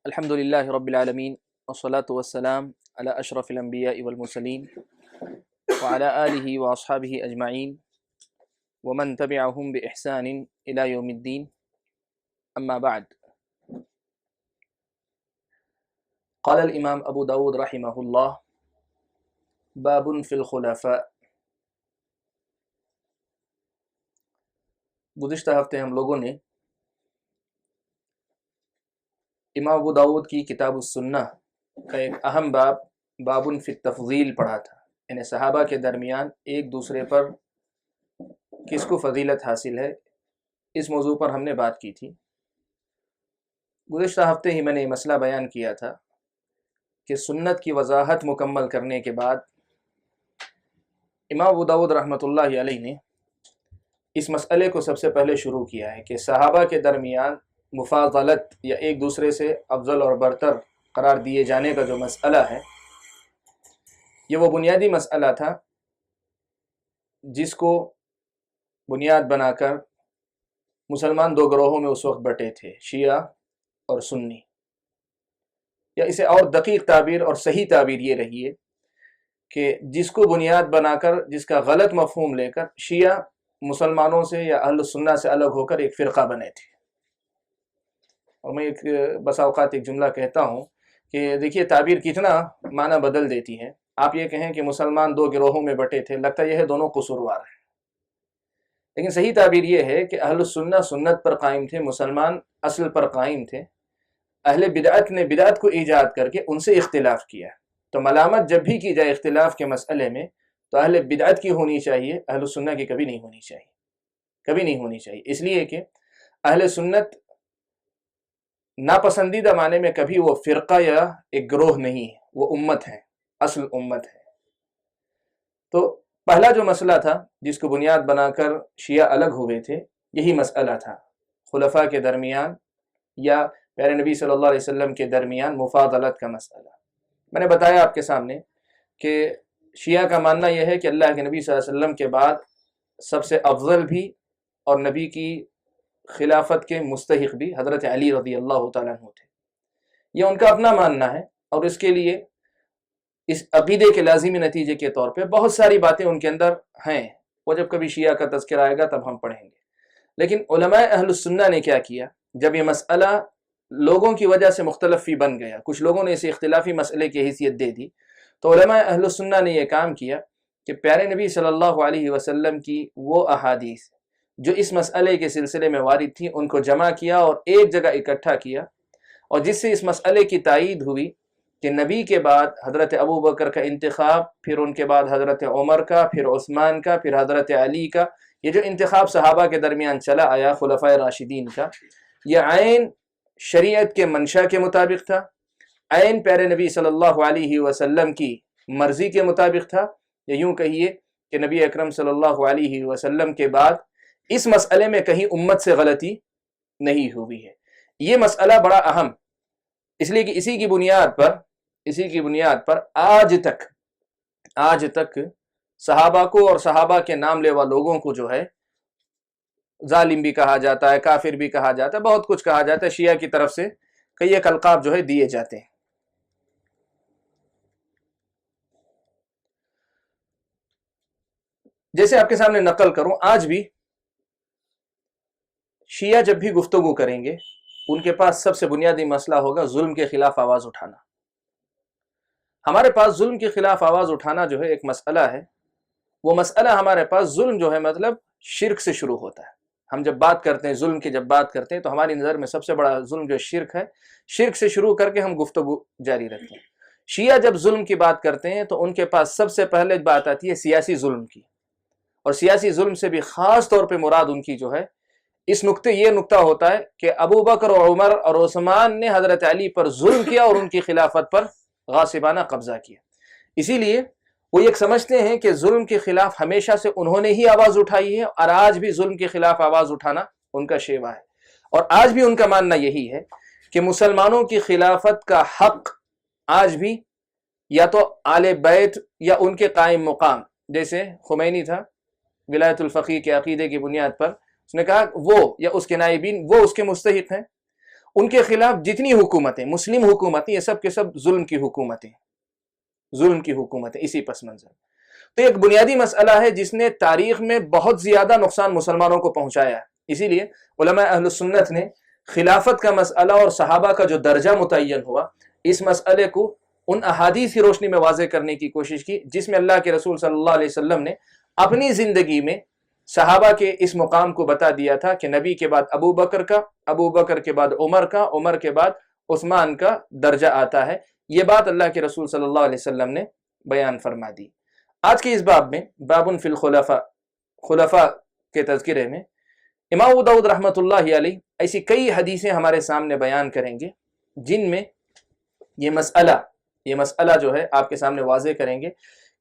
الحمد للہ رب العالمین والصلاة والسلام علی اشرف الانبیاء والمرسلین وعلی آلہ واصحابہ اجمعین ومن تبعہم بإحسان الی یوم الدین اما بعد. قال الامام ابو داود رحمہ اللہ باب فی الخلفاء. گزشتہ ہفتے ہم لوگوں نے امام ابو داود کی کتاب السنہ کا ایک اہم باب فی التفضیل پڑھا تھا، یعنی صحابہ کے درمیان ایک دوسرے پر کس کو فضیلت حاصل ہے، اس موضوع پر ہم نے بات کی تھی. گزشتہ ہفتے ہی میں نے یہ مسئلہ بیان کیا تھا کہ سنت کی وضاحت مکمل کرنے کے بعد امام ابو داود رحمۃ اللہ علیہ نے اس مسئلے کو سب سے پہلے شروع کیا ہے کہ صحابہ کے درمیان مفاضلت یا ایک دوسرے سے افضل اور برتر قرار دیے جانے کا جو مسئلہ ہے، یہ وہ بنیادی مسئلہ تھا جس کو بنیاد بنا کر مسلمان دو گروہوں میں اس وقت بٹے تھے، شیعہ اور سنی. یا اسے اور دقیق تعبیر اور صحیح تعبیر یہ رہی ہے کہ جس کو بنیاد بنا کر، جس کا غلط مفہوم لے کر شیعہ مسلمانوں سے یا اہل سنہ سے الگ ہو کر ایک فرقہ بنے تھے. اور میں بسا اوقات ایک جملہ کہتا ہوں کہ دیکھیے تعبیر کتنا معنی بدل دیتی ہے. آپ یہ کہیں کہ مسلمان دو گروہوں میں بٹے تھے، لگتا یہ ہے دونوں قصوروار ہیں، لیکن صحیح تعبیر یہ ہے کہ اہل سنہ سنت پر قائم تھے، مسلمان اصل پر قائم تھے. اہل بدعت نے بدعت کو ایجاد کر کے ان سے اختلاف کیا. تو ملامت جب بھی کی جائے اختلاف کے مسئلے میں تو اہل بدعت کی ہونی چاہیے، اہل سنہ کی کبھی نہیں ہونی چاہیے، کبھی نہیں ہونی چاہیے. اس لیے کہ اہل سنت ناپسندیدہ معنی میں کبھی وہ فرقہ یا ایک گروہ نہیں ہے، وہ امت ہے، اصل امت ہے. تو پہلا جو مسئلہ تھا جس کو بنیاد بنا کر شیعہ الگ ہوئے تھے، یہی مسئلہ تھا خلفاء کے درمیان یا پیارے نبی صلی اللہ علیہ وسلم کے درمیان مفاضلت کا مسئلہ. میں نے بتایا آپ کے سامنے کہ شیعہ کا ماننا یہ ہے کہ اللہ کے نبی صلی اللہ علیہ وسلم کے بعد سب سے افضل بھی اور نبی کی خلافت کے مستحق بھی حضرت علی رضی اللہ تعالیٰ عنہ تھے. یہ ان کا اپنا ماننا ہے، اور اس کے لیے اس عقیدے کے لازمی نتیجے کے طور پہ بہت ساری باتیں ان کے اندر ہیں، وہ جب کبھی شیعہ کا تذکرہ آئے گا تب ہم پڑھیں گے. لیکن علماء اہل السنہ نے کیا کیا، جب یہ مسئلہ لوگوں کی وجہ سے مختلف فی بن گیا، کچھ لوگوں نے اسے اختلافی مسئلے کی حیثیت دے دی، تو علماء اہل السنہ نے یہ کام کیا کہ پیارے نبی صلی اللہ علیہ وسلم کی وہ احادیث جو اس مسئلے کے سلسلے میں وارد تھی ان کو جمع کیا اور ایک جگہ اکٹھا کیا، اور جس سے اس مسئلے کی تائید ہوئی کہ نبی کے بعد حضرت ابو بکر کا انتخاب، پھر ان کے بعد حضرت عمر کا، پھر عثمان کا، پھر حضرت علی کا، یہ جو انتخاب صحابہ کے درمیان چلا آیا خلفائے راشدین کا، یہ عین شریعت کے منشا کے مطابق تھا، عین پیارے نبی صلی اللہ علیہ وسلم کی مرضی کے مطابق تھا. یا یوں کہیے کہ نبی اکرم صلی اللہ علیہ وسلم کے بعد اس مسئلے میں کہیں امت سے غلطی نہیں ہوئی ہے. یہ مسئلہ بڑا اہم، اس لیے کہ اسی کی بنیاد پر آج تک صحابہ کو اور صحابہ کے نام لیوا لوگوں کو جو ہے ظالم بھی کہا جاتا ہے، کافر بھی کہا جاتا ہے، بہت کچھ کہا جاتا ہے. شیعہ کی طرف سے کئی ایک القاب جو ہے دیے جاتے ہیں. جیسے آپ کے سامنے نقل کروں، آج بھی شیعہ جب بھی گفتگو کریں گے ان کے پاس سب سے بنیادی مسئلہ ہوگا ظلم کے خلاف آواز اٹھانا. ہمارے پاس ظلم کے خلاف آواز اٹھانا جو ہے ایک مسئلہ ہے، وہ مسئلہ ہمارے پاس ظلم جو ہے مطلب شرک سے شروع ہوتا ہے. ہم جب بات کرتے ہیں ظلم کی، جب بات کرتے ہیں تو ہماری نظر میں سب سے بڑا ظلم جو شرک ہے، شرک سے شروع کر کے ہم گفتگو جاری رکھتے ہیں. شیعہ جب ظلم کی بات کرتے ہیں تو ان کے پاس سب سے پہلے بات آتی ہے سیاسی ظلم کی، اور سیاسی ظلم سے بھی خاص طور پہ مراد ان کی جو ہے یہ نقطہ ہوتا ہے کہ ابو بکر اور عمر اور عثمان نے حضرت علی پر ظلم کیا اور ان کی خلافت پر غاصبانہ قبضہ کیا. اسی لیے وہ یہ سمجھتے ہیں کہ ظلم کے خلاف ہمیشہ سے انہوں نے ہی آواز اٹھائی ہے، اور آج بھی ظلم کے خلاف آواز اٹھانا ان کا شیوا ہے. اور آج بھی ان کا ماننا یہی ہے کہ مسلمانوں کی خلافت کا حق آج بھی یا تو آل بیت یا ان کے قائم مقام، جیسے خمینی تھا ولایت الفقیہ کے عقیدے کی بنیاد پر اس نے کہا وہ یا اس کے نائبین وہ اس کے مستحق ہیں، ان کے خلاف جتنی حکومتیں، مسلم حکومتیں، یہ سب کے سب ظلم کی حکومتیں، ظلم کی حکومتیں اسی پس منظر۔ تو ایک بنیادی مسئلہ ہے جس نے تاریخ میں بہت زیادہ نقصان مسلمانوں کو پہنچایا ہے۔ اسی لیے علماء اہل سنت نے خلافت کا مسئلہ اور صحابہ کا جو درجہ متعین ہوا، اس مسئلے کو ان احادیث کی روشنی میں واضح کرنے کی کوشش کی جس میں اللہ کے رسول صلی اللہ علیہ وسلم نے اپنی زندگی میں صحابہ کے اس مقام کو بتا دیا تھا کہ نبی کے بعد ابو بکر کا، ابو بکر کے بعد عمر کا، عمر کے بعد عثمان کا درجہ آتا ہے۔ یہ بات اللہ کے رسول صلی اللہ علیہ وسلم نے بیان فرما دی۔ آج کے اس باب میں باب فی الخلفاء، خلفاء کے تذکرے میں امام ابو داؤد رحمۃ اللہ علیہ ایسی کئی حدیثیں ہمارے سامنے بیان کریں گے جن میں یہ مسئلہ جو ہے آپ کے سامنے واضح کریں گے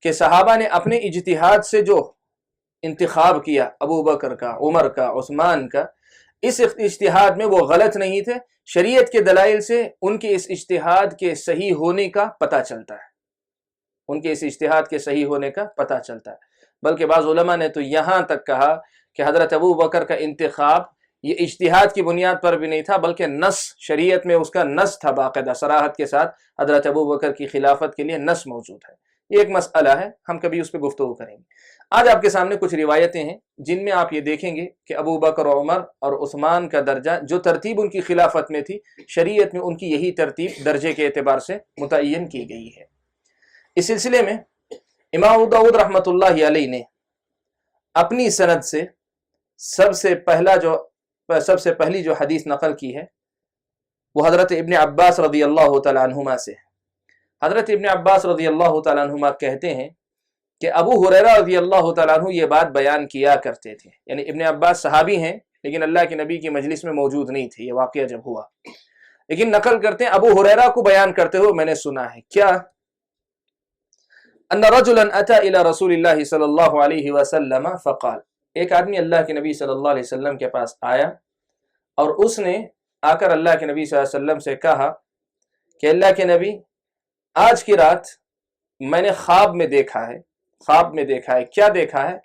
کہ صحابہ نے اپنے اجتہاد سے جو انتخاب کیا ابو بکر کا، عمر کا، عثمان کا، اس اجتہاد میں وہ غلط نہیں تھے۔ شریعت کے دلائل سے ان کے اس اجتہاد کے صحیح ہونے کا پتہ چلتا ہے، ان کے اس اجتہاد کے صحیح ہونے کا پتہ چلتا ہے۔ بلکہ بعض علماء نے تو یہاں تک کہا کہ حضرت ابو بکر کا انتخاب یہ اجتہاد کی بنیاد پر بھی نہیں تھا، بلکہ نص، شریعت میں اس کا نص تھا، باقاعدہ صراحت کے ساتھ حضرت ابو بکر کی خلافت کے لیے نص موجود ہے۔ یہ ایک مسئلہ ہے، ہم کبھی اس پہ گفتگو کریں گے۔ آج آپ کے سامنے کچھ روایتیں ہیں جن میں آپ یہ دیکھیں گے کہ ابو بکر و عمر اور عثمان کا درجہ، جو ترتیب ان کی خلافت میں تھی، شریعت میں ان کی یہی ترتیب درجے کے اعتبار سے متعین کی گئی ہے۔ اس سلسلے میں امام ابو داؤد رحمۃ اللہ علیہ نے اپنی سند سے سب سے پہلی جو حدیث نقل کی ہے وہ حضرت ابن عباس رضی اللہ تعالیٰ عنہما سے۔ حضرت ابن عباس رضی اللہ تعالیٰ عنہما کہتے ہیں کہ ابو ہریرہ رضی اللہ تعالیٰ عنہ یہ بات بیان کیا کرتے تھے، یعنی ابن عباس صحابی ہیں لیکن اللہ کے نبی کی مجلس میں موجود نہیں تھے یہ واقعہ جب ہوا، لیکن نقل کرتے ہیں ابو ہریرہ کو بیان کرتے ہوئے میں نے سنا ہے کیا، ان رجلا اتى الى رسول اللہ صلی اللہ علیہ وسلم فقال، ایک آدمی اللہ کے نبی صلی اللہ علیہ وسلم کے پاس آیا اور اس نے آ کر اللہ کے نبی صلی اللہ علیہ وسلم سے کہا کہ اللہ کے نبی، آج کی رات میں نے خواب میں دیکھا ہے، کیا دیکھا ہے؟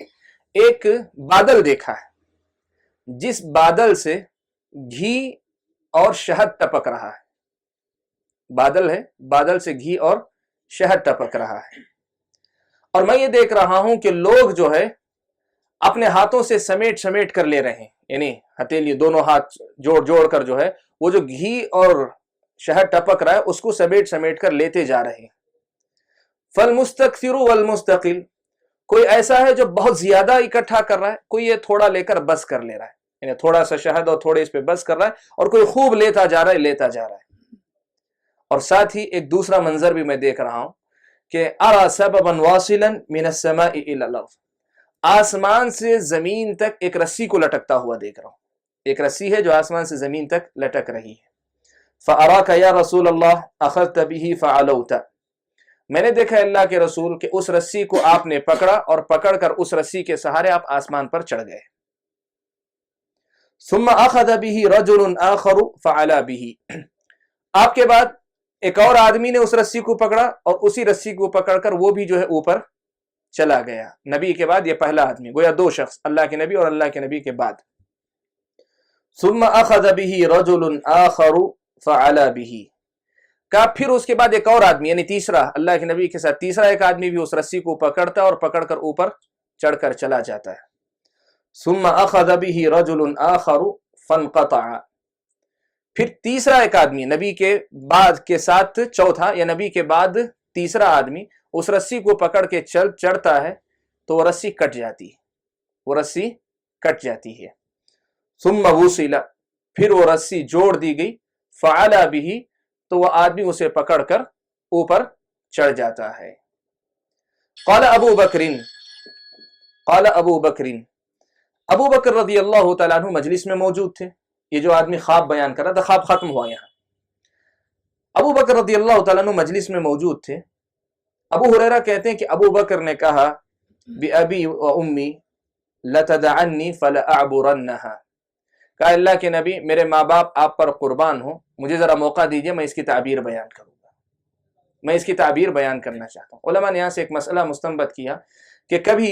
ایک بادل دیکھا ہے جس بادل سے گھی اور شہد ٹپک رہا ہے، بادل ہے، بادل سے گھی اور شہد ٹپک رہا ہے، اور میں یہ دیکھ رہا ہوں کہ لوگ جو ہے اپنے ہاتھوں سے سمیٹ کر لے رہے ہیں، یعنی ہتھیلی دونوں ہاتھ جوڑ کر جو ہے وہ جو گھی اور شہد ٹپک رہا ہے اس کو سمیٹ کر لیتے جا رہے ہیں۔ فالمستکثر والمستقل، کوئی ایسا ہے جو بہت زیادہ اکٹھا کر رہا ہے، کوئی یہ تھوڑا لے کر بس کر لے رہا ہے، یعنی تھوڑا سا شہد اور تھوڑے اس پہ بس کر رہا ہے، اور کوئی خوب لیتا جا رہا ہے۔ اور ساتھ ہی ایک دوسرا منظر بھی میں دیکھ رہا ہوں کہ ارى سببا واصلا من السماء الى الارض، آسمان سے زمین تک ایک رسی کو لٹکتا ہوا دیکھ رہا ہوں، ایک رسی ہے جو آسمان سے زمین تک لٹک رہی ہے۔ فاراک یا رسول اللہ اخذت به فعلوت، میں نے دیکھا اللہ کے رسول کہ اس رسی کو آپ نے پکڑا اور پکڑ کر اس رسی کے سہارے آپ آسمان پر چڑھ گئے۔ ثم اخذ به رجل آخر فعلا به، آپ کے بعد ایک اور آدمی نے اس رسی کو پکڑا اور اسی رسی کو پکڑ کر وہ بھی جو ہے اوپر چلا گیا۔ نبی کے بعد یہ پہلا آدمی، گویا دو شخص، اللہ کے نبی اور اللہ کے نبی کے بعد۔ ثم اخذ به رجل آخر فعلا به، کہا پھر اس کے بعد ایک اور آدمی، یعنی تیسرا، اللہ کے نبی کے ساتھ تیسرا ایک آدمی بھی اس رسی کو پکڑتا اور پکڑ کر اوپر چڑھ کر چلا جاتا ہے۔ ثم اخذ به رجل آخر فانقطع، پھر تیسرا ایک آدمی نبی کے بعد کے ساتھ چوتھا یا نبی کے بعد تیسرا آدمی اس رسی کو پکڑ کے چڑھتا ہے تو وہ رسی کٹ جاتی ہے، ثم وصل، پھر وہ رسی جوڑ دی گئی، فعلا به، تو وہ آدمی اسے پکڑ کر اوپر چڑھ جاتا ہے۔ قال ابو بکر، ابو بکر رضی اللہ تعالیٰ عنہ مجلس میں موجود تھے۔ یہ جو آدمی خواب بیان کر رہا تھا، خواب ختم ہوا یہاں، ابو بکر رضی اللہ تعالیٰ عنہ مجلس میں موجود تھے۔ ابو ہریرہ کہتے ہیں کہ ابو بکر نے کہا بِأَبِي وَأُمِّي لَتَدَعَنِّي فَلَأَعْبُرَنَّهَا، کہا اللہ کے نبی میرے ماں باپ آپ پر قربان ہوں، مجھے ذرا موقع دیجئے، میں اس کی تعبیر بیان کروں گا، میں اس کی تعبیر بیان کرنا چاہتا ہوں۔ علماء نے یہاں سے ایک مسئلہ مستنبط کیا کہ کبھی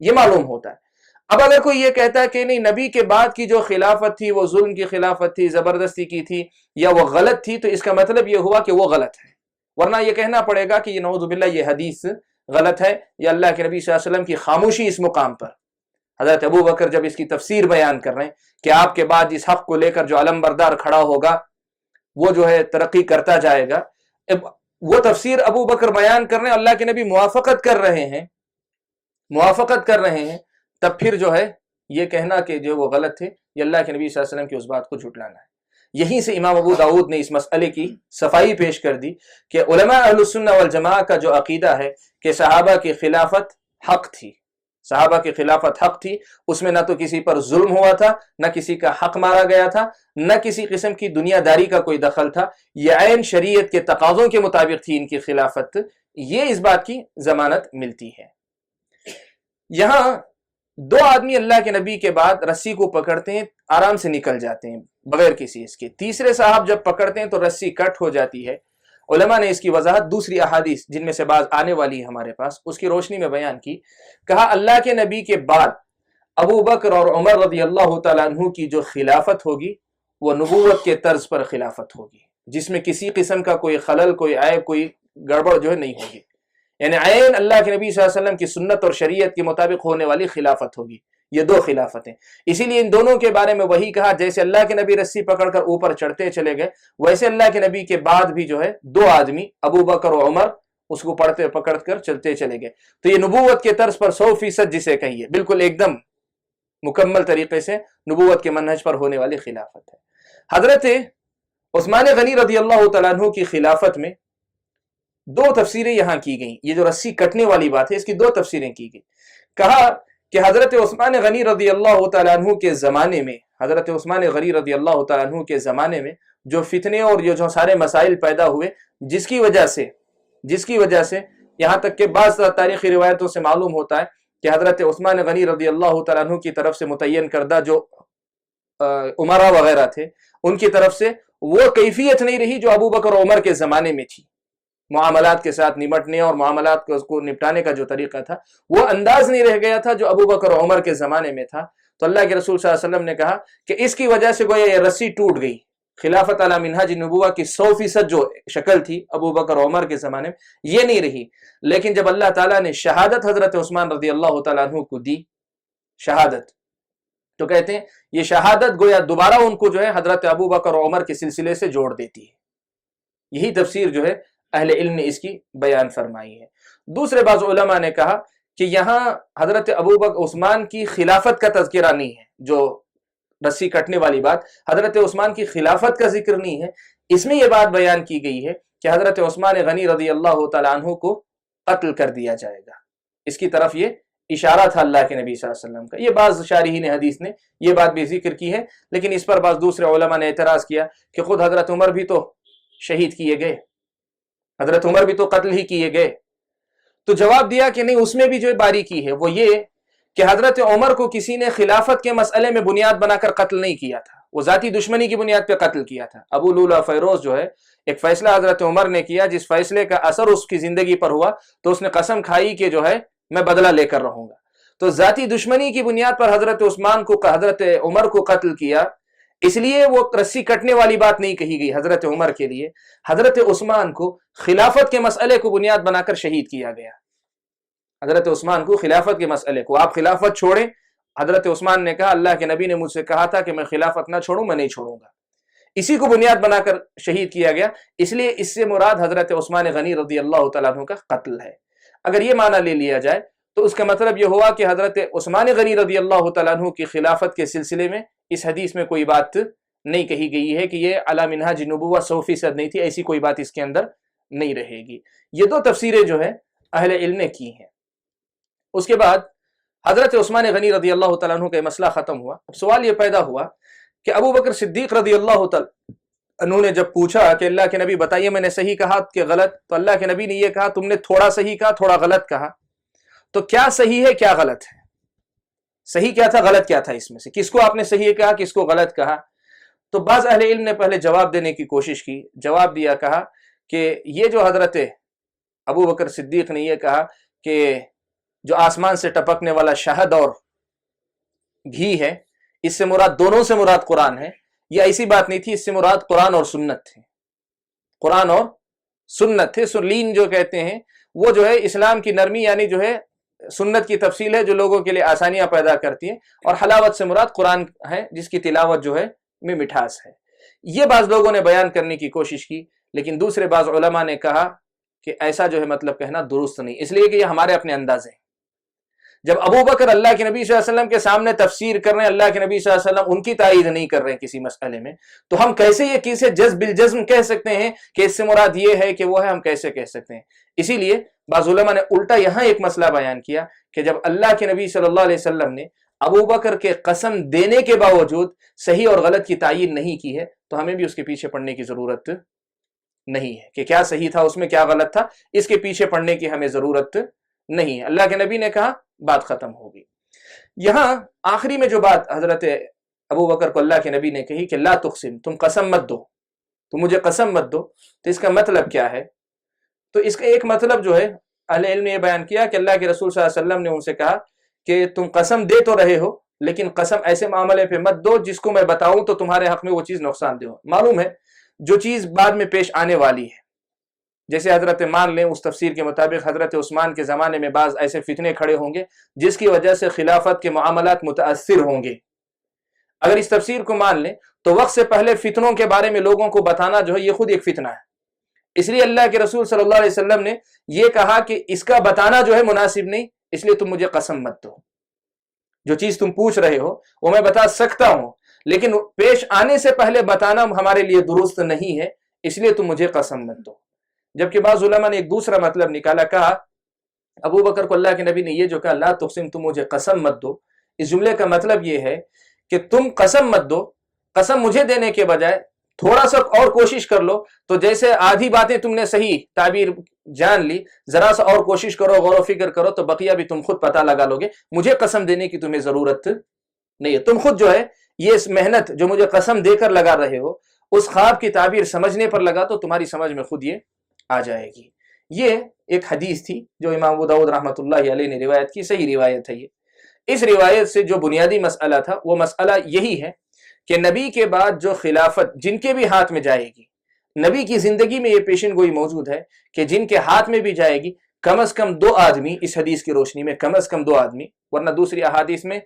یہ معلوم ہوتا ہے۔ اب اگر کوئی یہ کہتا ہے کہ نہیں نبی کے بعد کی جو خلافت تھی وہ ظلم کی خلافت تھی، زبردستی کی تھی یا وہ غلط تھی، تو اس کا مطلب یہ ہوا کہ وہ غلط ہے، ورنہ یہ کہنا پڑے گا کہ یہ نعوذ باللہ یہ حدیث غلط ہے، یا اللہ کے نبی صلی اللہ علیہ وسلم کی خاموشی اس مقام پر۔ حضرت ابو بکر جب اس کی تفسیر بیان کر رہے ہیں کہ آپ کے بعد اس حق کو لے کر جو علم بردار کھڑا ہوگا وہ جو ہے ترقی کرتا جائے گا، وہ تفسیر ابو بکر بیان کر رہے ہیں، اللہ کے نبی موافقت کر رہے ہیں، تب پھر جو ہے یہ کہنا کہ جو وہ غلط تھے، یہ اللہ کے نبی صلی اللہ علیہ وسلم کی اس بات کو جھٹلانا ہے۔ یہیں سے امام ابو داؤد نے اس مسئلے کی صفائی پیش کر دی کہ علماء اہل السنہ والجماعہ کا جو عقیدہ ہے کہ صحابہ کی خلافت حق تھی، صحابہ کی خلافت حق تھی، اس میں نہ تو کسی پر ظلم ہوا تھا، نہ کسی کا حق مارا گیا تھا، نہ کسی قسم کی دنیا داری کا کوئی دخل تھا، یہ عین شریعت کے تقاضوں کے مطابق تھی ان کی خلافت، یہ اس بات کی ضمانت ملتی ہے۔ یہاں دو آدمی اللہ کے نبی کے بعد رسی کو پکڑتے ہیں، آرام سے نکل جاتے ہیں بغیر کسی اس کے، تیسرے صاحب جب پکڑتے ہیں تو رسی کٹ ہو جاتی ہے۔ علماء نے اس کی وضاحت دوسری احادیث جن میں سے بعض آنے والی ہے ہمارے پاس، اس کی روشنی میں بیان کی، کہا اللہ کے نبی کے بعد ابو بکر اور عمر رضی اللہ تعالیٰ عنہ کی جو خلافت ہوگی وہ نبوت کے طرز پر خلافت ہوگی، جس میں کسی قسم کا کوئی خلل، کوئی عیب، کوئی گڑبڑ جو ہے نہیں ہوگی، یعنی عین اللہ کے نبی صلی اللہ علیہ وسلم کی سنت اور شریعت کے مطابق ہونے والی خلافت ہوگی۔ یہ دو خلافتیں، اسی لیے ان دونوں کے بارے میں وہی کہا جیسے اللہ کے نبی رسی پکڑ کر اوپر چڑھتے چلے گئے، ویسے اللہ کے نبی کے بعد بھی جو ہے دو آدمی ابو بکر و عمر اس کو پکڑ کر چلتے چلے گئے۔ تو یہ نبوت کے طرز پر 100% جسے کہیے بالکل ایک دم مکمل طریقے سے نبوت کے منہج پر ہونے والی خلافت ہے۔ حضرت عثمان غنی رضی اللہ تعالیٰ عنہ کی خلافت میں دو تفسیریں یہاں کی گئیں، یہ جو رسی کٹنے والی بات ہے اس کی دو تفسیریں کی گئیں۔ کہا کہ حضرت عثمان غنی رضی اللہ تعالیٰ عنہ کے زمانے میں، حضرت عثمان غنی رضی اللہ تعالیٰ عنہ کے زمانے میں جو فتنے اور یہ جو سارے مسائل پیدا ہوئے، جس کی وجہ سے یہاں تک کہ بعض تاریخی روایتوں سے معلوم ہوتا ہے کہ حضرت عثمان غنی رضی اللہ تعالیٰ عنہ کی طرف سے متعین کردہ جو عمرا وغیرہ تھے ان کی طرف سے وہ کیفیت نہیں رہی جو ابو بکر و عمر کے زمانے میں تھی، معاملات کے ساتھ نمٹنے اور معاملات کو نپٹانے کا جو طریقہ تھا وہ انداز نہیں رہ گیا تھا جو ابو بکر و عمر کے زمانے میں تھا۔ تو اللہ کے رسول صلی اللہ علیہ وسلم نے کہا کہ اس کی وجہ سے گویا یہ رسی ٹوٹ گئی، خلافت علی منہاج نبوہ کی 100% جو شکل تھی ابو بکر و عمر کے زمانے میں یہ نہیں رہی۔ لیکن جب اللہ تعالیٰ نے شہادت حضرت عثمان رضی اللہ تعالیٰ عنہ کو دی، شہادت، تو کہتے ہیں یہ شہادت گویا دوبارہ ان کو جو ہے حضرت ابو بکر و عمر کے سلسلے سے جوڑ دیتی ہے۔ یہی تفسیر جو ہے اہل علم نے اس کی بیان فرمائی ہے۔ دوسرے بعض علماء نے کہا کہ یہاں حضرت ابو بکر عثمان کی خلافت کا تذکرہ نہیں ہے، جو رسی کٹنے والی بات حضرت عثمان کی خلافت کا ذکر نہیں ہے، اس میں یہ بات بیان کی گئی ہے کہ حضرت عثمان غنی رضی اللہ تعالیٰ عنہ کو قتل کر دیا جائے گا، اس کی طرف یہ اشارہ تھا اللہ کے نبی صلی اللہ علیہ وسلم کا۔ یہ بعض شارحین حدیث نے یہ بات بھی ذکر کی ہے، لیکن اس پر بعض دوسرے علماء نے اعتراض کیا کہ خود حضرت عمر بھی تو شہید کیے گئے، حضرت عمر بھی تو قتل ہی کیے گئے۔ تو جواب دیا کہ نہیں، اس میں بھی جو باریکی ہے وہ یہ کہ حضرت عمر کو کسی نے خلافت کے مسئلے میں بنیاد بنا کر قتل نہیں کیا تھا، وہ ذاتی دشمنی کی بنیاد پہ قتل کیا تھا۔ ابو لولا فیروز جو ہے ایک فیصلہ حضرت عمر نے کیا، جس فیصلے کا اثر اس کی زندگی پر ہوا تو اس نے قسم کھائی کہ جو ہے میں بدلہ لے کر رہوں گا۔ تو ذاتی دشمنی کی بنیاد پر حضرت عمر کو قتل کیا، اس لیے وہ رسی کٹنے والی بات نہیں کہی گئی حضرت عمر کے لیے۔ حضرت عثمان کو خلافت کے مسئلے کو بنیاد بنا کر شہید کیا گیا، حضرت عثمان کو خلافت کے مسئلے کو، آپ خلافت چھوڑیں، حضرت عثمان نے کہا اللہ کے نبی نے مجھ سے کہا تھا کہ میں خلافت نہ چھوڑوں، میں نہیں چھوڑوں گا، اسی کو بنیاد بنا کر شہید کیا گیا، اس لیے اس سے مراد حضرت عثمان غنی رضی اللہ تعالیٰ عنہ کا قتل ہے۔ اگر یہ معنی لے لیا جائے تو اس کا مطلب یہ ہوا کہ حضرت عثمان غنی رضی اللہ تعالیٰ عنہ کی خلافت کے سلسلے میں اس حدیث میں کوئی بات نہیں کہی گئی ہے کہ یہ علی منہاج نبوہ 100% نہیں تھی، ایسی کوئی بات اس کے اندر نہیں رہے گی۔ یہ دو تفسیریں جو ہے اہل علم نے کی ہیں۔ اس کے بعد حضرت عثمان غنی رضی اللہ تعالیٰ عنہ کا مسئلہ ختم ہوا۔ اب سوال یہ پیدا ہوا کہ ابو بکر صدیق رضی اللہ تعالیٰ عنہ نے جب پوچھا کہ اللہ کے نبی بتائیے میں نے صحیح کہا کہ غلط، تو اللہ کے نبی نے یہ کہا تم نے تھوڑا صحیح کہا، تھوڑا غلط کہا، تو کیا صحیح ہے کیا غلط ہے؟ صحیح کیا تھا، غلط کیا تھا؟ اس میں سے کس کو آپ نے صحیح کہا، کس کو غلط کہا؟ تو بعض اہل علم نے پہلے جواب دینے کی کوشش کی، جواب دیا، کہا کہ یہ جو حضرت ابو بکر صدیق نے یہ کہا کہ جو آسمان سے ٹپکنے والا شہد اور گھی ہے، اس سے مراد، دونوں سے مراد قرآن ہے، یہ ایسی بات نہیں تھی، اس سے مراد قرآن اور سنت تھے، قرآن اور سنت تھے۔ سلین جو کہتے ہیں وہ جو ہے اسلام کی نرمی، یعنی جو ہے سنت کی تفصیل ہے جو لوگوں کے لیے آسانیاں پیدا کرتی ہے، اور حلاوت سے مراد قرآن ہے جس کی تلاوت جو ہے میں مٹھاس ہے۔ یہ بعض لوگوں نے بیان کرنے کی کوشش کی، لیکن دوسرے بعض علماء نے کہا کہ ایسا جو ہے مطلب کہنا درست نہیں، اس لیے کہ یہ ہمارے اپنے انداز ہیں۔ جب ابو بکر اللہ کے نبی صلی اللہ علیہ وسلم کے سامنے تفسیر کر رہے ہیں، اللہ کے نبی صلی اللہ علیہ وسلم ان کی تائید نہیں کر رہے ہیں کسی مسئلے میں، تو ہم کیسے یہ کیسے جزم بالجزم کہہ سکتے ہیں کہ اس سے مراد یہ ہے کہ وہ ہے؟ ہم کیسے کہہ سکتے ہیں؟ اسی لیے بعض علماء نے الٹا یہاں ایک مسئلہ بیان کیا کہ جب اللہ کے نبی صلی اللہ علیہ وسلم نے ابو بکر کے قسم دینے کے باوجود صحیح اور غلط کی تعیین نہیں کی ہے، تو ہمیں بھی اس کے پیچھے پڑنے کی ضرورت نہیں ہے کہ کیا صحیح تھا اس میں کیا غلط تھا، اس کے پیچھے پڑنے کی ہمیں ضرورت نہیں ہے۔ اللہ کے نبی نے کہا، بات ختم ہوگی۔ یہاں آخری میں جو بات حضرت ابو بکر کو اللہ کے نبی نے کہی کہ لا تقسم، تم قسم مت دو، تم مجھے قسم مت دو، تو اس کا مطلب کیا ہے؟ تو اس کا ایک مطلب جو ہے اہل علم نے یہ بیان کیا کہ اللہ کے رسول صلی اللہ علیہ وسلم نے ان سے کہا کہ تم قسم دے تو رہے ہو، لیکن قسم ایسے معاملے پہ مت دو جس کو میں بتاؤں تو تمہارے حق میں وہ چیز نقصان دہ ہو۔ معلوم ہے جو چیز بعد میں پیش آنے والی ہے، جیسے حضرت مان لیں اس تفسیر کے مطابق حضرت عثمان کے زمانے میں بعض ایسے فتنے کھڑے ہوں گے جس کی وجہ سے خلافت کے معاملات متاثر ہوں گے۔ اگر اس تفسیر کو مان لیں تو وقت سے پہلے فتنوں کے بارے میں لوگوں کو بتانا جو ہے یہ خود ایک فتنہ ہے، اس لیے اللہ کے رسول صلی اللہ علیہ وسلم نے یہ کہا کہ اس کا بتانا جو ہے مناسب نہیں، اس لیے تم مجھے قسم مت دو۔ جو چیز تم پوچھ رہے ہو وہ میں بتا سکتا ہوں، لیکن پیش آنے سے پہلے بتانا ہمارے لیے درست نہیں ہے، اس لیے تم مجھے قسم مت دو۔ جبکہ بعض علماء نے ایک دوسرا مطلب نکالا، کہا ابو بکر کو اللہ کے نبی نے یہ جو کہا لا تقسم، تم مجھے قسم مت دو، اس جملے کا مطلب یہ ہے کہ تم قسم مت دو، قسم مجھے دینے کے بجائے تھوڑا سا اور کوشش کر لو، تو جیسے آدھی باتیں تم نے صحیح تعبیر جان لی، ذرا سا اور کوشش کرو، غور و فکر کرو، تو بقیہ بھی تم خود پتہ لگا لو گے۔ مجھے قسم دینے کی تمہیں ضرورت نہیں ہے، تم خود جو ہے یہ اس محنت جو مجھے قسم دے کر لگا رہے ہو، اس خواب کی تعبیر سمجھنے پر لگا تو تمہاری سمجھ میں خود یہ آ جائے گی۔ یہ ایک حدیث تھی جو امام ابو داؤد رحمۃ اللہ علیہ نے روایت کی، صحیح روایت ہے یہ۔ اس روایت سے جو بنیادی مسئلہ تھا وہ مسئلہ یہی ہے کہ نبی کے بعد جو خلافت جن کے بھی ہاتھ میں جائے گی، نبی کی زندگی میں یہ پیشن گوئی موجود ہے کہ جن کے ہاتھ میں بھی جائے گی کم از کم 2 آدمی، اس حدیث کی روشنی میں کم از کم 2 آدمی، ورنہ دوسری احادیث میں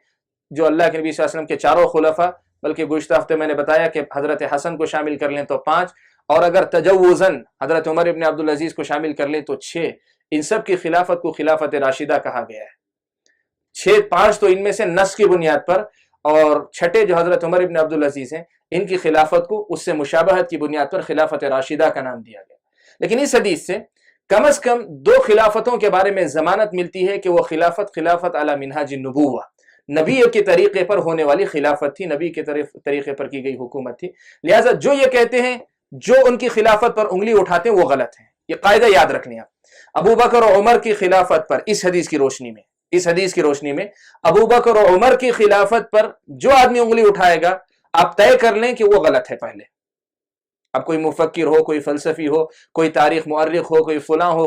جو اللہ کے نبی صلی اللہ علیہ وسلم کے 4 خلفاء، بلکہ گزشتہ ہفتے میں نے بتایا کہ حضرت حسن کو شامل کر لیں تو 5، اور اگر تجوزاً حضرت عمر ابن عبدالعزیز کو شامل کر لیں تو 6، ان سب کی خلافت کو خلافت راشدہ کہا گیا ہے۔ 5 تو ان میں سے نص کی بنیاد پر، اور 6 جو حضرت عمر ابن عبدالعزیز ہیں ان کی خلافت کو اس سے مشابہت کی بنیاد پر خلافت راشدہ کا نام دیا گیا۔ لیکن اس حدیث سے کم از کم 2 خلافتوں کے بارے میں ضمانت ملتی ہے کہ وہ خلافت علی منہاج النبوہ، نبی کے طریقے پر ہونے والی خلافت تھی، نبی کے طریقے پر کی گئی حکومت تھی۔ لہٰذا جو یہ کہتے ہیں جو ان کی خلافت پر انگلی اٹھاتے ہیں وہ غلط ہیں، یہ قاعدہ یاد رکھ لیں آپ۔ ابو بکر و عمر کی خلافت پر اس حدیث کی روشنی میں ابو بکر و عمر کی خلافت پر جو آدمی انگلی اٹھائے گا آپ طے کر لیں کہ وہ غلط ہے۔ پہلے اب کوئی مفکر ہو، کوئی فلسفی ہو، کوئی تاریخ مؤرخ ہو، کوئی فلاں ہو،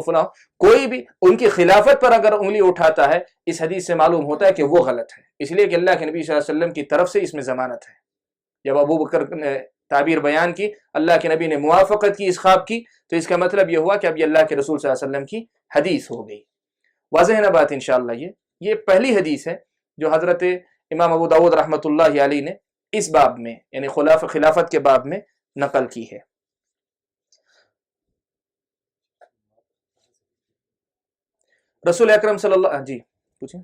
کوئی بھی ان کی خلافت پر اگر انگلی اٹھاتا ہے، اس حدیث سے معلوم ہوتا ہے کہ وہ غلط ہے، اس لیے کہ اللہ کے نبی صلی اللہ علیہ وسلم کی طرف سے اس میں ضمانت ہے۔ جب ابو بکر نے تعبیر بیان کی، اللہ کے نبی نے موافقت کی اس خواب کی، تو اس کا مطلب یہ ہوا کہ اب یہ اللہ کے رسول صلی اللہ علیہ وسلم کی حدیث ہو گئی۔ واضح ہے نا بات انشاءاللہ؟ یہ پہلی حدیث ہے جو حضرت امام ابو داؤد رحمۃ اللہ علیہ نے اس باب میں، یعنی خلافت کے باب میں نقل کی ہے۔ رسول اکرم صلی اللہ جی پوچھیں۔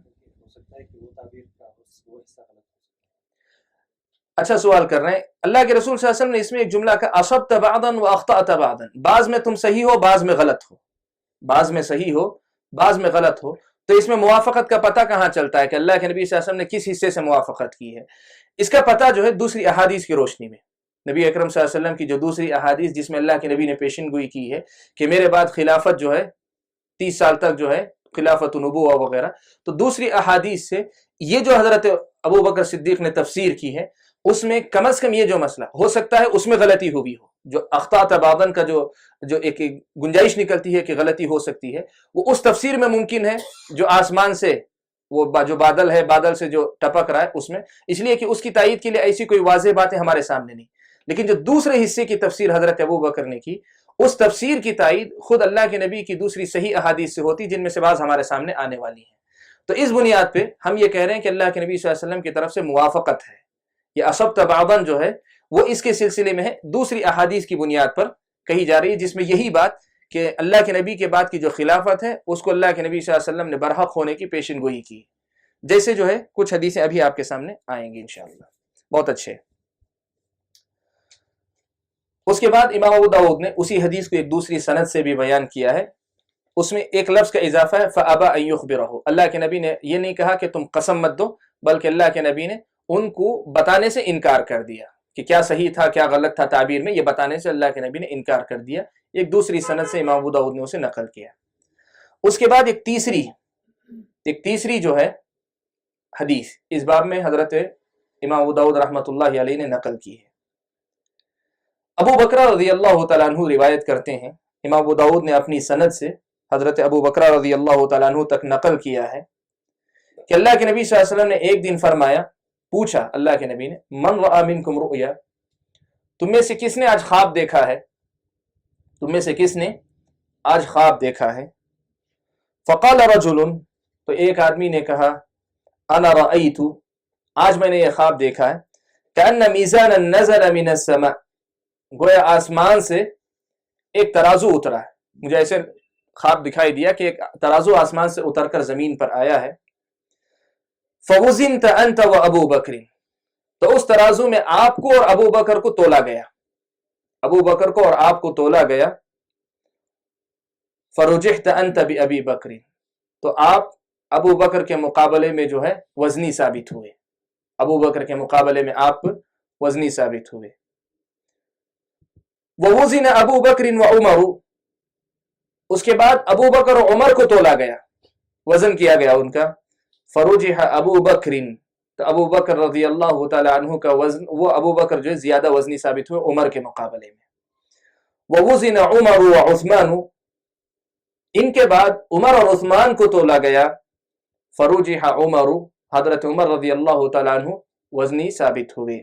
اچھا سوال کر رہے ہیں۔ اللہ کے رسول صلی اللہ علیہ وسلم نے اس میں ایک جملہ کہا اصبت بعضا واخطأت بعضا، بعض میں تم صحیح ہو، بعض میں غلط ہو، بعض میں صحیح ہو، بعض میں غلط ہو۔ تو اس میں موافقت کا پتہ کہاں چلتا ہے کہ اللہ کے نبی صلی اللہ علیہ وسلم نے کس حصے سے موافقت کی ہے؟ اس کا پتہ جو ہے دوسری احادیث کی روشنی میں، نبی اکرم صلی اللہ علیہ وسلم کی جو دوسری احادیث جس میں اللہ کے نبی نے پیشن گوئی کی ہے کہ میرے بعد خلافت جو ہے 30 سال تک جو ہے خلافت نبوہ وغیرہ، تو دوسری احادیث سے یہ جو حضرت ابو بکر صدیق نے تفسیر کی ہے اس میں کم از کم یہ جو مسئلہ ہو سکتا ہے اس میں غلطی ہوئی ہو، جو اخطاء بعضاً کا جو ایک گنجائش نکلتی ہے کہ غلطی ہو سکتی ہے، وہ اس تفسیر میں ممکن ہے جو آسمان سے وہ جو بادل ہے، بادل سے جو ٹپک رہا ہے اس میں، اس لیے کہ اس کی تائید کے لیے ایسی کوئی واضح باتیں ہمارے سامنے نہیں. لیکن جو دوسرے حصے کی تفسیر حضرت ابو بکر نے کی، اس تفسیر کی تائید خود اللہ کے نبی کی دوسری صحیح احادیث سے ہوتی، جن میں سے بعض ہمارے سامنے آنے والی ہیں. تو اس بنیاد پہ ہم یہ کہہ رہے ہیں کہ اللہ کے نبی صلی اللہ علیہ وسلم کی طرف سے موافقت ہے. یہ اصبت بعضاً جو ہے وہ اس کے سلسلے میں ہے، دوسری احادیث کی بنیاد پر کہی جا رہی ہے، جس میں یہی بات کہ اللہ کے نبی کے بعد کی جو خلافت ہے اس کو اللہ کے نبی صلی اللہ علیہ وسلم نے برحق ہونے کی پیشن گوئی کی. جیسے جو ہے کچھ حدیثیں ابھی آپ کے سامنے آئیں گی انشاءاللہ. بہت اچھے. اس کے بعد امام ابو داؤد نے اسی حدیث کو ایک دوسری سند سے بھی بیان کیا ہے. اس میں ایک لفظ کا اضافہ ہے فَأَبَا أَن يُخْبِرَهُ. اللہ کے نبی نے یہ نہیں کہا کہ تم قسم مت دو، بلکہ اللہ کے نبی نے ان کو بتانے سے انکار کر دیا کہ کیا صحیح تھا کیا غلط تھا تعبیر میں، یہ بتانے سے اللہ کے نبی نے انکار کر دیا. ایک دوسری سند سے امام ابو داؤد نے اسے نقل کیا. اس کے بعد ایک تیسری جو ہے حدیث اس باب میں حضرت امام ابو داؤد رحمۃ اللہ علیہ نے نقل کی ہے. ابو بکر رضی اللہ تعالیٰ عنہ روایت کرتے ہیں، امام ابو داؤد نے اپنی سند سے حضرت ابو بکر رضی اللہ تعالیٰ عنہ تک نقل کیا ہے کہ اللہ کے نبی صلی اللہ علیہ وسلم نے ایک دن فرمایا، پوچھا اللہ کے نبی نے، من رأى منکم رؤیا، تم میں سے کس نے آج خواب دیکھا ہے؟ تم میں سے کس نے آج خواب دیکھا ہے؟ فقال رجل، تو ایک آدمی نے کہا، انا رأیت، آج میں نے یہ خواب دیکھا ہے، کأن میزانا نزل من السماء، گویا آسمان سے ایک ترازو اترا ہے. مجھے ایسے خواب دکھائی دیا کہ ایک ترازو آسمان سے اتر کر زمین پر آیا ہے. فوزنت انت و ابو بکر، تو اس ترازو میں آپ کو اور ابو بکر کو تولا گیا، ابو بکر کو اور آپ کو تولا گیا. فرجحت انت بابی بکر، تو آپ ابو بکر کے مقابلے میں جو ہے وزنی ثابت ہوئے، ابو بکر کے مقابلے میں آپ وزنی ثابت ہوئے. ووزن ابو بکر و عمر، اس کے بعد ابو بکر و عمر کو تولا گیا، وزن کیا گیا ان کا. فرجح ابو بکر، تو ابو بکر رضی اللہ تعالی عنہ کا وزن، وہ ابو بکر جو ہے زیادہ وزنی ثابت ہوئے عمر کے مقابلے میں. ووزن عمر و عثمان، ان کے بعد عمر اور عثمان کو تولا گیا. فرجح عمر، حضرت عمر رضی اللہ تعالی عنہ وزنی ثابت ہوئے.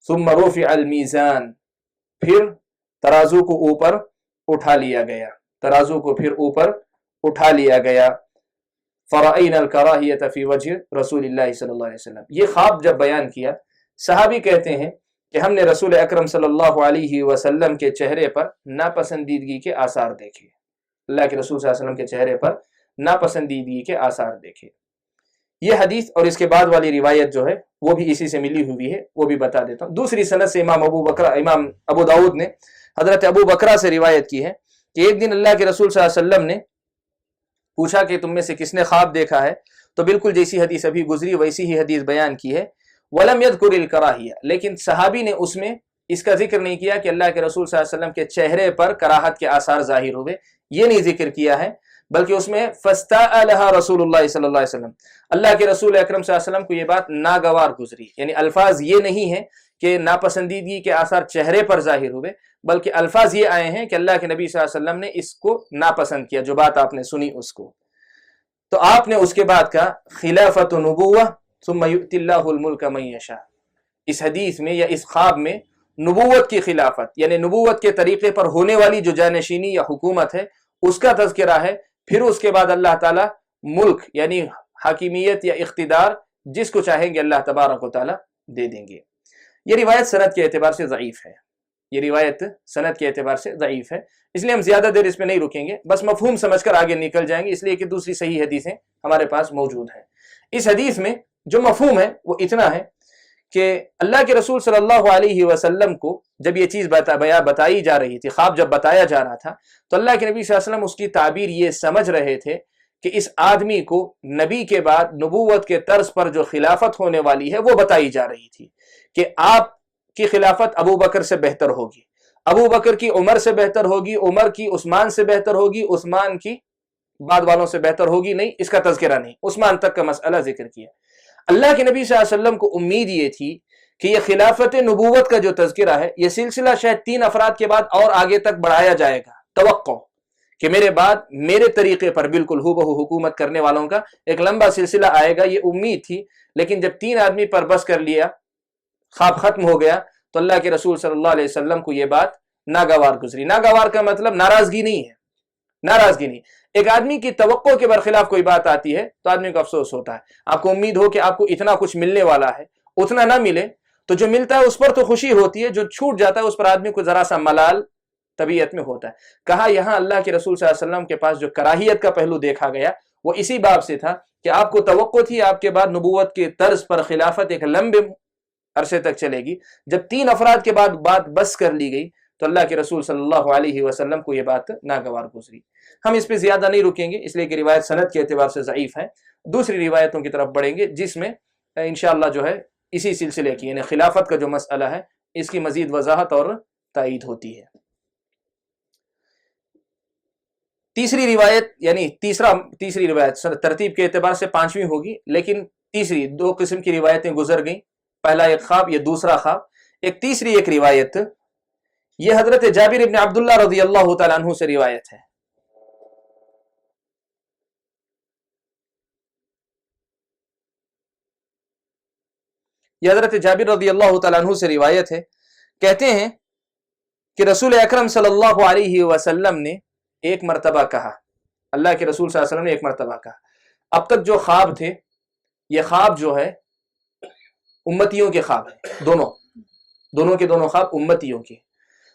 ثم رفع المیزان، پھر ترازو کو اوپر اٹھا لیا گیا، ترازو کو پھر اوپر اٹھا لیا گیا. فرأینا الکراہیۃ فی وجہ رسول اللہ صلی اللہ علیہ وسلم، یہ خواب جب بیان کیا، صحابی کہتے ہیں کہ ہم نے رسول اکرم صلی اللہ علیہ وسلم کے چہرے پر ناپسندیدگی کے آثار دیکھے، اللہ کے رسول صلی اللہ علیہ وسلم کے چہرے پر ناپسندیدگی کے آثار دیکھے. یہ حدیث اور اس کے بعد والی روایت جو ہے وہ بھی اسی سے ملی ہوئی ہے، وہ بھی بتا دیتا ہوں. دوسری سند سے امام ابو داؤد نے حضرت ابو بکرہ سے روایت کی ہے کہ ایک دن اللہ کے رسول صلی اللہ علیہ وسلم نے پوچھا کہ تم میں سے کس نے خواب دیکھا ہے، تو بالکل جیسی حدیث ابھی گزری ویسی ہی حدیث بیان کی ہے. وَلَمْ يَذْكُرِ الْكَرَاهِيَةَ، لیکن صحابی نے اس میں اس کا ذکر نہیں کیا کہ اللہ کے رسول صلی اللہ علیہ وسلم کے چہرے پر کراہت کے آثار ظاہر ہوئے، یہ نہیں ذکر کیا ہے، بلکہ اس میں فَاسْتَأَلَهَا رسول اللہ صلی اللہ علیہ وسلم، اللہ کے رسول اکرم صلی اللہ علیہ وسلم کو یہ بات ناگوار گزری. یعنی الفاظ یہ نہیں ہیں کہ ناپسندیدگی کے آثار چہرے پر ظاہر ہوئے، بلکہ الفاظ یہ آئے ہیں کہ اللہ کے نبی صلی اللہ علیہ وسلم نے اس کو ناپسند کیا، جو بات آپ نے سنی اس کو. تو آپ نے اس کے بعد کہا خلافت نبوہ ثم یؤتی اللہ الملک من یشاء، اس حدیث میں یا اس خواب میں نبوت کی خلافت یعنی نبوت کے طریقے پر ہونے والی جو جانشینی یا حکومت ہے اس کا تذکرہ ہے. پھر اس کے بعد اللہ تعالیٰ ملک یعنی حاکمیت یا اقتدار جس کو چاہیں گے اللہ تبارک و تعالیٰ دے دیں گے. یہ روایت سند کے اعتبار سے ضعیف ہے، یہ روایت سند کے اعتبار سے ضعیف ہے، اس لیے ہم زیادہ دیر اس میں نہیں رکیں گے، بس مفہوم سمجھ کر آگے نکل جائیں گے، اس لیے کہ دوسری صحیح حدیثیں ہمارے پاس موجود ہیں. اس حدیث میں جو مفہوم ہے وہ اتنا ہے کہ اللہ کے رسول صلی اللہ علیہ وسلم کو جب یہ چیز بتائی جا رہی تھی، خواب جب بتایا جا رہا تھا، تو اللہ کے نبی صلی اللہ علیہ وسلم اس کی تعبیر یہ سمجھ رہے تھے کہ اس آدمی کو نبی کے بعد نبوت کے طرز پر جو خلافت ہونے والی ہے وہ بتائی جا رہی تھی کہ آپ کی خلافت ابو بکر سے بہتر ہوگی، ابو بکر کی عمر سے بہتر ہوگی، عمر کی عثمان سے بہتر ہوگی، عثمان کی بعد والوں سے بہتر ہوگی. نہیں، اس کا تذکرہ نہیں، عثمان تک کا مسئلہ ذکر کیا. اللہ کے نبی صلی اللہ علیہ وسلم کو امید یہ تھی کہ یہ خلافت نبوت کا جو تذکرہ ہے یہ سلسلہ شاید 3 افراد کے بعد اور آگے تک بڑھایا جائے گا، توقع کہ میرے بعد میرے طریقے پر بالکل ہو بہو حکومت کرنے والوں کا ایک لمبا سلسلہ آئے گا، یہ امید تھی۔ لیکن جب 3 آدمی پر بس کر لیا، خواب ختم ہو گیا، تو اللہ کے رسول صلی اللہ علیہ وسلم کو یہ بات ناگوار گزری۔ ناگوار کا مطلب ناراضگی نہیں ہے، ناراضگی نہیں۔ ایک آدمی کی توقع کے برخلاف کوئی بات آتی ہے تو آدمی کو افسوس ہوتا ہے۔ آپ کو امید ہو کہ آپ کو اتنا کچھ ملنے والا ہے، اتنا نہ ملے تو جو ملتا ہے اس پر تو خوشی ہوتی ہے، جو چھوٹ جاتا ہے اس پر آدمی کو ذرا سا ملال طبیعت میں ہوتا ہے۔ کہا یہاں اللہ کے رسول صلی اللہ علیہ وسلم کے پاس جو کراہیت کا پہلو دیکھا گیا وہ اسی باب سے تھا کہ آپ کو توقع تھی آپ کے بعد نبوت کے طرز پر خلافت ایک لمبے عرصے تک چلے گی۔ جب 3 افراد کے بعد بات بس کر لی گئی تو اللہ کے رسول صلی اللہ علیہ وسلم کو یہ بات ناگوار گزری۔ ہم اس پہ زیادہ نہیں رکیں گے، اس لیے کہ روایت سند کے اعتبار سے ضعیف ہے۔ دوسری روایتوں کی طرف بڑھیں گے جس میں انشاءاللہ جو ہے اسی سلسلے کی یعنی خلافت کا جو مسئلہ ہے اس کی مزید وضاحت اور تائید ہوتی ہے۔ تیسری روایت یعنی تیسری روایت ترتیب کے اعتبار سے 5ویں ہوگی، لیکن تیسری 2 قسم کی روایتیں گزر گئیں، پہلا ایک خواب، یہ دوسرا خواب۔ ایک تیسری ایک روایت یہ حضرت جابر ابن عبداللہ رضی اللہ تعالیٰ عنہ سے روایت ہے۔ یہ حضرت جابر رضی اللہ تعالیٰ عنہ سے روایت ہے، کہتے ہیں کہ رسول اکرم صلی اللہ علیہ وسلم نے ایک مرتبہ کہا، اللہ کے رسول صلی اللہ علیہ وسلم نے ایک مرتبہ کہا، اب تک جو خواب تھے یہ خواب جو ہے امتیوں کے خواب ہیں، دونوں کے دونوں خواب امتیوں کے،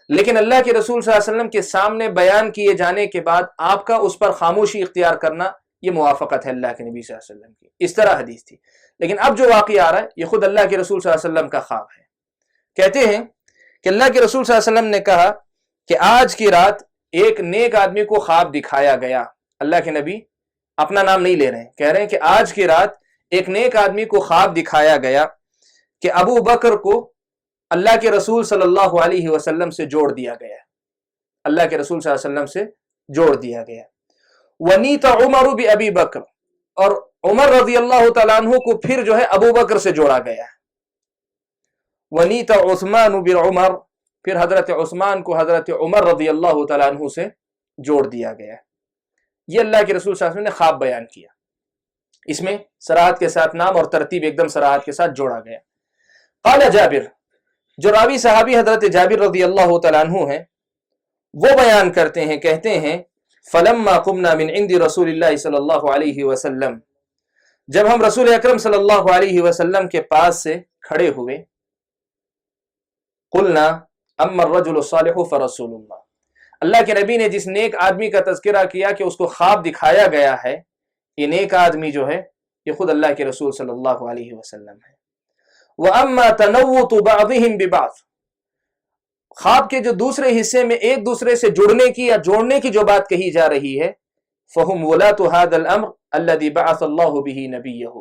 لیکن اللہ کے رسول صلی اللہ علیہ وسلم کے سامنے بیان کیے جانے کے بعد آپ کا اس پر خاموشی اختیار کرنا یہ موافقت ہے اللہ کے نبی صلی اللہ علیہ وسلم کی، اس طرح حدیث تھی۔ لیکن اب جو واقعہ آ رہا ہے یہ خود اللہ کے رسول صلی اللہ علیہ وسلم کا خواب ہے۔ کہتے ہیں کہ اللہ کے رسول صلی اللہ علیہ وسلم نے کہا کہ آج کی رات ایک نیک آدمی کو خواب دکھایا گیا۔ اللہ کے نبی اپنا نام نہیں لے رہے ہیں، کہہ رہے ہیں کہ آج کی رات ایک نیک آدمی کو خواب دکھایا گیا کہ ابو بکر کو اللہ کے رسول صلی اللہ علیہ وسلم سے جوڑ دیا گیا، اللہ کے رسول صلی اللہ علیہ وسلم سے جوڑ دیا گیا۔ ونیت عمر بأبی بکر، اور عمر رضی اللہ تعالیٰ عنہ کو پھر جو ہے ابو بکر سے جوڑا گیا۔ ونیت عثمان بعمر، پھر حضرت عثمان کو حضرت عمر رضی اللہ تعالیٰ عنہ سے جوڑ دیا گیا۔ یہ اللہ کے رسول صلی اللہ علیہ وسلم نے خواب بیان کیا، اس میں صراحت کے ساتھ نام اور ترتیب ایک دم صراحت کے ساتھ جوڑا گیا۔ قال جابر، جو راوی صحابی حضرت جابر رضی اللہ تعالیٰ عنہ ہیں وہ بیان کرتے ہیں، کہتے ہیں فلما قمنا من عند رسول اللہ صلی اللہ علیہ وسلم، جب ہم رسول اکرم صلی اللہ علیہ وسلم کے پاس سے کھڑے ہوئے، قلنا اما الرجل الصالح فرسول اللہ، اللہ کے نبی نے جس نیک آدمی کا تذکرہ کیا کہ اس کو خواب دکھایا گیا ہے، یہ نیک آدمی جو ہے یہ خود اللہ کے رسول صلی اللہ علیہ وسلم ہے۔ وَأَمَّا تَنَوُّتُ بَعْضِهِمْ بِبَعْضٍ، خواب کے جو دوسرے حصے میں ایک دوسرے سے جڑنے کی یا جوڑنے کی جو بات کہی جا رہی ہے، فَهُمْ وَلَاتُ هَذَا الْأَمْرِ الَّذِي بَعَثَ اللَّهُ بِهِ نَبِيَّهُ،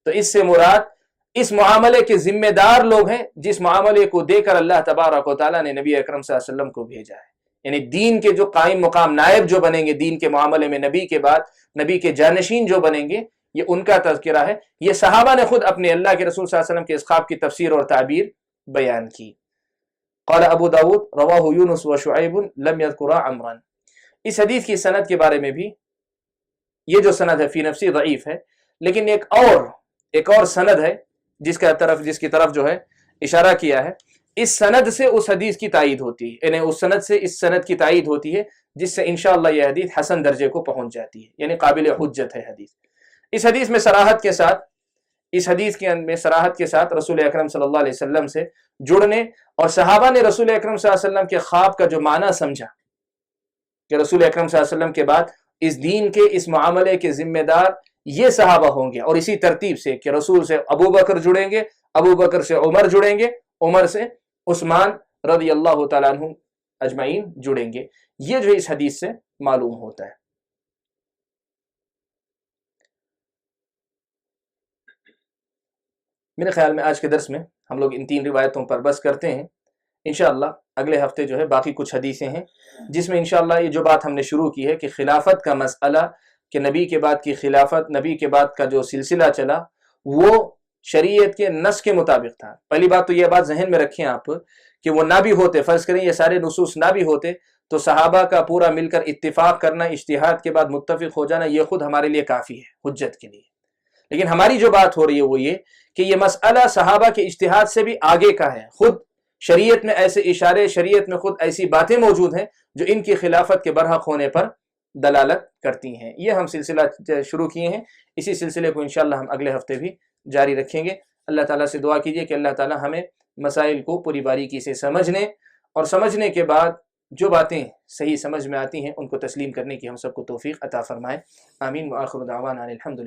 تو اس سے مراد اس معاملے کے ذمہ دار لوگ ہیں جس معاملے کو دے کر اللہ تبارک و تعالیٰ نے نبی اکرم صلی اللہ علیہ وسلم کو بھیجا ہے، یعنی دین کے جو قائم مقام نائب جو بنیں گے دین کے معاملے میں، نبی کے بعد نبی کے جانشین جو بنیں گے، یہ ان کا تذکرہ ہے۔ یہ صحابہ نے خود اپنے اللہ کے رسول صلی اللہ علیہ وسلم کے اس خواب کی تفسیر اور تعبیر بیان کی۔ قال ابو داود رواہ یونس و شعیب لم یذکرا عمرا، اس حدیث کی سند کے بارے میں بھی یہ جو سند ہے فی نفسی ضعیف ہے، لیکن ایک اور سند ہے جس کی طرف جو ہے اشارہ کیا ہے، اس سند سے اس حدیث کی تائید ہوتی ہے، یعنی اس سند سے اس سند کی تائید ہوتی ہے جس سے انشاءاللہ یہ حدیث حسن درجے کو پہنچ جاتی ہے، یعنی قابل حجت ہے حدیث۔ اس حدیث میں صراحت کے ساتھ رسول اکرم صلی اللہ علیہ وسلم سے جڑنے اور صحابہ نے رسول اکرم صلی اللہ علیہ وسلم کے خواب کا جو معنی سمجھا کہ رسول اکرم صلی اللہ علیہ وسلم کے بعد اس دین کے اس معاملے کے ذمہ دار یہ صحابہ ہوں گے، اور اسی ترتیب سے کہ رسول سے ابو بکر جڑیں گے، ابو بکر سے عمر جڑیں گے، عمر سے عثمان رضی اللہ تعالیٰ عنہ اجمعین جڑیں گے، یہ جو اس حدیث سے معلوم ہوتا ہے۔ میرے خیال میں آج کے درس میں ہم لوگ ان 3 روایتوں پر بس کرتے ہیں، انشاءاللہ اگلے ہفتے جو ہے باقی کچھ حدیثیں ہیں جس میں انشاءاللہ یہ جو بات ہم نے شروع کی ہے کہ خلافت کا مسئلہ، کہ نبی کے بعد کی خلافت، نبی کے بعد کا جو سلسلہ چلا وہ شریعت کے نص کے مطابق تھا. پہلی بات تو یہ بات ذہن میں رکھیں آپ کہ وہ نہ بھی ہوتے، فرض کریں یہ سارے نصوص نہ بھی ہوتے تو صحابہ کا پورا مل کر اتفاق کرنا، اجتہاد کے بعد متفق ہو جانا، یہ خود ہمارے لیے کافی ہے حجت کے لیے. لیکن ہماری جو بات ہو رہی ہے وہ یہ کہ یہ مسئلہ صحابہ کے اجتہاد سے بھی آگے کا ہے. خود شریعت میں ایسے اشارے، شریعت میں خود ایسی باتیں موجود ہیں جو ان کی خلافت کے برحق ہونے پر دلالت کرتی ہیں. یہ ہم سلسلہ شروع کیے ہیں، اسی سلسلے کو انشاءاللہ ہم اگلے ہفتے بھی جاری رکھیں گے. اللہ تعالیٰ سے دعا کیجیے کہ اللہ تعالیٰ ہمیں مسائل کو پوری باریکی سے سمجھنے اور سمجھنے کے بعد جو باتیں صحیح سمجھ میں آتی ہیں ان کو تسلیم کرنے کی ہم سب کو توفیق عطا فرمائے. آمین. وآخر دعوانا الحمدللہ.